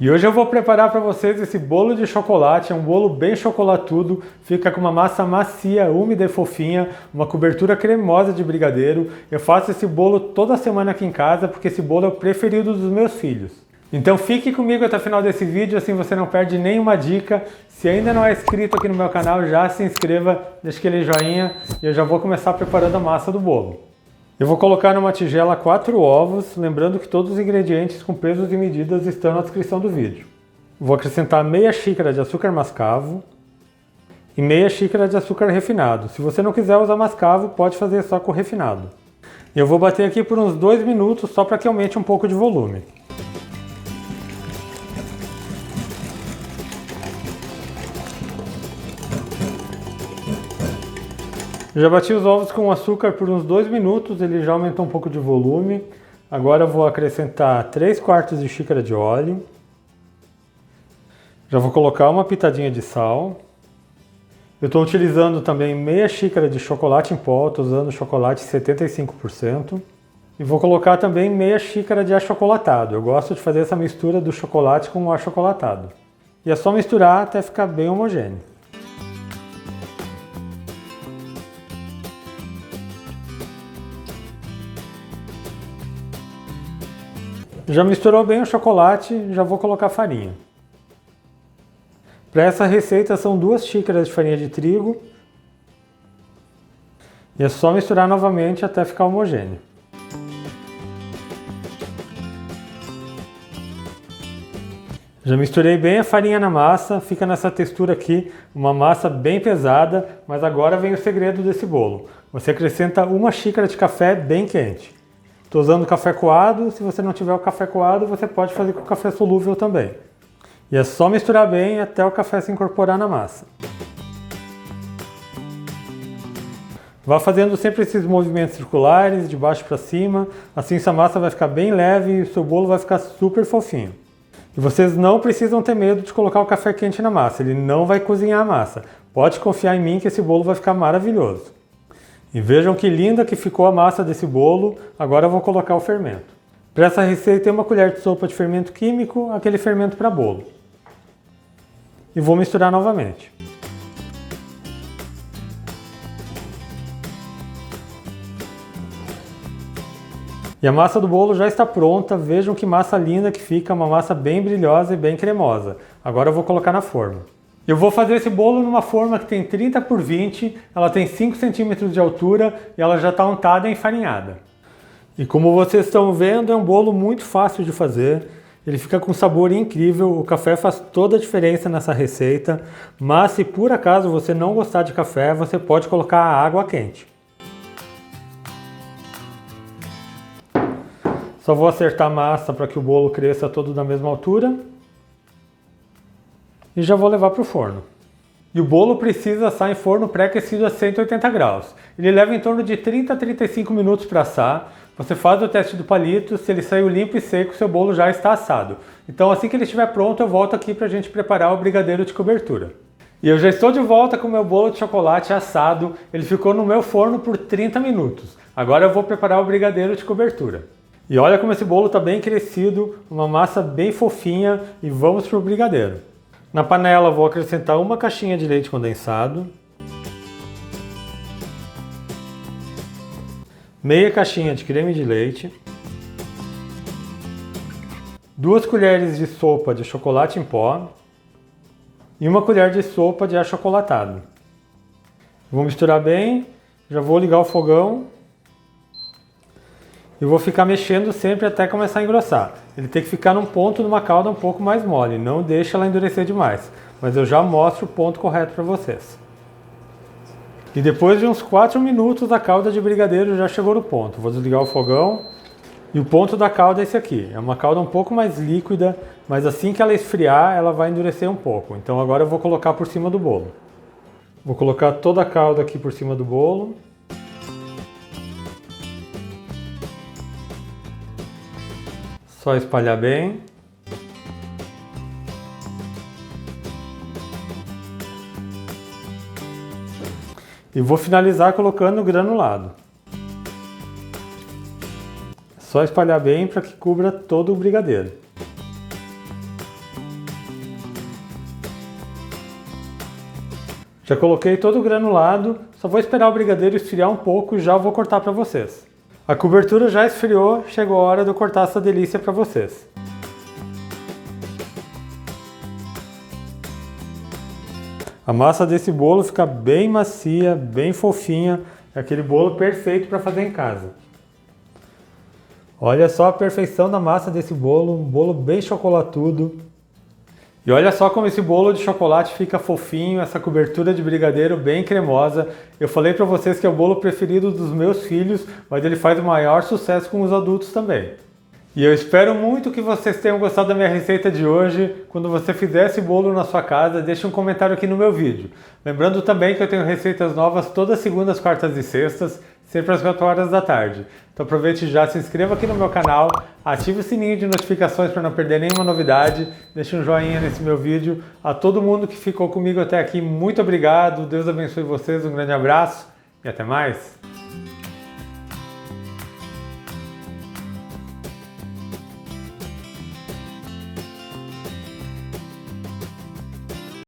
E hoje eu vou preparar para vocês esse bolo de chocolate, é um bolo bem chocolatudo, fica com uma massa macia, úmida e fofinha, uma cobertura cremosa de brigadeiro. Eu faço esse bolo toda semana aqui em casa porque esse bolo é o preferido dos meus filhos. Então fique comigo até o final desse vídeo, assim você não perde nenhuma dica. Se ainda não é inscrito aqui no meu canal, já se inscreva, deixa aquele joinha e eu já vou começar preparando a massa do bolo. Eu vou colocar numa tigela 4 ovos, lembrando que todos os ingredientes com pesos e medidas estão na descrição do vídeo. Vou acrescentar meia xícara de açúcar mascavo e meia xícara de açúcar refinado. Se você não quiser usar mascavo, pode fazer só com refinado. Eu vou bater aqui por uns 2 minutos só para que aumente um pouco de volume. Já bati os ovos com açúcar por uns 2 minutos, ele já aumentou um pouco de volume. Agora eu vou acrescentar 3/4 de xícara de óleo. Já vou colocar uma pitadinha de sal. Eu estou utilizando também meia xícara de chocolate em pó, estou usando chocolate 75%. E vou colocar também meia xícara de achocolatado. Eu gosto de fazer essa mistura do chocolate com o achocolatado. E é só misturar até ficar bem homogêneo. Já misturou bem o chocolate, já vou colocar farinha. Para essa receita são 2 xícaras de farinha de trigo. E é só misturar novamente até ficar homogêneo. Já misturei bem a farinha na massa, fica nessa textura aqui, uma massa bem pesada, mas agora vem o segredo desse bolo. Você acrescenta 1 xícara de café bem quente. Estou usando café coado, se você não tiver o café coado, você pode fazer com café solúvel também. E é só misturar bem até o café se incorporar na massa. Vá fazendo sempre esses movimentos circulares, de baixo para cima, assim sua massa vai ficar bem leve e o seu bolo vai ficar super fofinho. E vocês não precisam ter medo de colocar o café quente na massa, ele não vai cozinhar a massa. Pode confiar em mim que esse bolo vai ficar maravilhoso. E vejam que linda que ficou a massa desse bolo, agora eu vou colocar o fermento. Para essa receita tem 1 colher de sopa de fermento químico, aquele fermento para bolo. E vou misturar novamente. E a massa do bolo já está pronta, vejam que massa linda que fica, uma massa bem brilhosa e bem cremosa. Agora eu vou colocar na forma. Eu vou fazer esse bolo numa forma que tem 30 por 20, ela tem 5 centímetros de altura e ela já está untada e enfarinhada. E como vocês estão vendo, é um bolo muito fácil de fazer, ele fica com um sabor incrível, o café faz toda a diferença nessa receita, mas se por acaso você não gostar de café, você pode colocar a água quente. Só vou acertar a massa para que o bolo cresça todo da mesma altura. E já vou levar para o forno. E o bolo precisa assar em forno pré-aquecido a 180 graus. Ele leva em torno de 30 a 35 minutos para assar. Você faz o teste do palito, se ele saiu limpo e seco, seu bolo já está assado. Então assim que ele estiver pronto, eu volto aqui para a gente preparar o brigadeiro de cobertura. E eu já estou de volta com o meu bolo de chocolate assado. Ele ficou no meu forno por 30 minutos. Agora eu vou preparar o brigadeiro de cobertura. E olha como esse bolo está bem crescido, uma massa bem fofinha e vamos para o brigadeiro. Na panela vou acrescentar 1 caixinha de leite condensado, meia caixinha de creme de leite, 2 colheres de sopa de chocolate em pó e 1 colher de sopa de achocolatado. Vou misturar bem, já vou ligar o fogão e vou ficar mexendo sempre até começar a engrossar. Ele tem que ficar num ponto numa calda um pouco mais mole, não deixa ela endurecer demais. Mas eu já mostro o ponto correto para vocês. E depois de uns 4 minutos a calda de brigadeiro já chegou no ponto. Vou desligar o fogão. E o ponto da calda é esse aqui. É uma calda um pouco mais líquida, mas assim que ela esfriar, ela vai endurecer um pouco. Então agora eu vou colocar por cima do bolo. Vou colocar toda a calda aqui por cima do bolo. Só espalhar bem. E vou finalizar colocando o granulado. Só espalhar bem para que cubra todo o brigadeiro. Já coloquei todo granulado, só vou esperar o brigadeiro esfriar um pouco e já vou cortar para vocês. A cobertura já esfriou, chegou a hora de eu cortar essa delícia para vocês. A massa desse bolo fica bem macia, bem fofinha, é aquele bolo perfeito para fazer em casa. Olha só a perfeição da massa desse bolo, um bolo bem chocolatudo. E olha só como esse bolo de chocolate fica fofinho, essa cobertura de brigadeiro bem cremosa. Eu falei para vocês que é o bolo preferido dos meus filhos, mas ele faz o maior sucesso com os adultos também. E eu espero muito que vocês tenham gostado da minha receita de hoje. Quando você fizer esse bolo na sua casa, deixe um comentário aqui no meu vídeo. Lembrando também que eu tenho receitas novas todas segundas, quartas e sextas, sempre às 4 horas da tarde. Então aproveite e já se inscreva aqui no meu canal, ative o sininho de notificações para não perder nenhuma novidade, deixe um joinha nesse meu vídeo. A todo mundo que ficou comigo até aqui, muito obrigado, Deus abençoe vocês, um grande abraço e até mais!